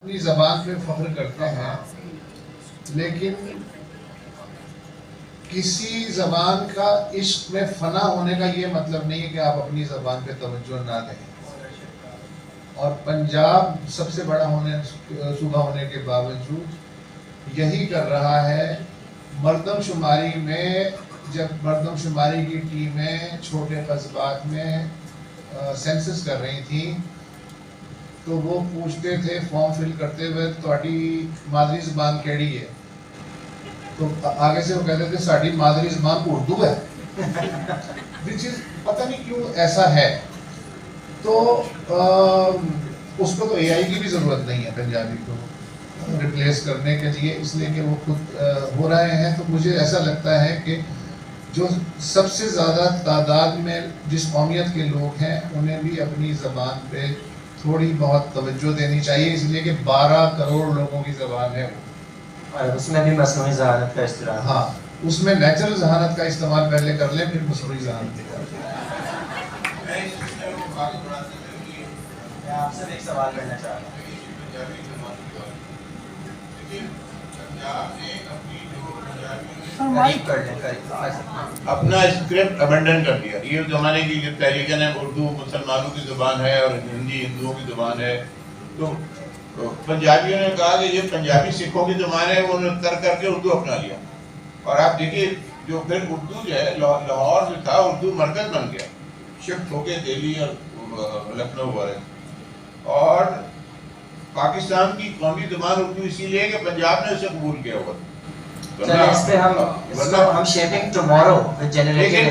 اپنی زبان پہ فخر کرتے ہیں، لیکن کسی زبان کا عشق میں فنا ہونے کا یہ مطلب نہیں ہے کہ آپ اپنی زبان پہ توجہ نہ دیں. اور پنجاب سب سے بڑا صوبہ ہونے کے باوجود یہی کر رہا ہے. مردم شماری میں جب مردم شماری کی ٹیمیں چھوٹے قصبات میں سینسس کر رہی تھیں تو وہ پوچھتے تھے فارم فل کرتے ہوئے تہاڈی مادری زبان کیڑی ہے، تو آگے سے وہ کہتے تھے ساڈی مادری زبان اردو ہے. وچ از پتہ نہیں کیوں ایسا ہے. تو اس کو تو اے آئی کی بھی ضرورت نہیں ہے پنجابی کو ریپلیس کرنے کے لیے، اس لیے کہ وہ خود ہو رہے ہیں. تو مجھے ایسا لگتا ہے کہ جو سب سے زیادہ تعداد میں جس قومیت کے لوگ ہیں انہیں بھی اپنی زبان پہ تھوڑی بہت توجہ دینی چاہیے، اس لیے کہ 12 کروڑ لوگوں کی زبان ہے وہ، اور اس میں بھی مصنوعی ذہانت کا استعمال. ہاں اس میں نیچرل ذہانت کا استعمال پہلے کر لیں پھر مصنوعی ذہانت کا. میں آپ سے ایک سوال کرنا چاہ رہا ہوں. اپنا اسکرپٹ ابنڈن کر دیا. یہ زمانے کی جو تحریکیں ہیں اردو مسلمانوں کی زبان ہے اور ہندی ہندوؤں کی زبان ہے، تو پنجابیوں نے کہا کہ یہ پنجابی سکھوں کی زبان ہے، انہوں نے ترک کر کے اردو اپنا لیا. اور آپ دیکھیے جو پھر اردو جو ہے لاہور جو تھا اردو مرکز بن گیا، شفٹ ہو کے دہلی اور لکھنؤ والے. اور پاکستان کی قومی زبان اردو اسی لیے کہ پنجاب نے اسے قبول کیا ہوا. چلیں اس پہ ہم شیپنگ ٹمارو ود جنریٹنگ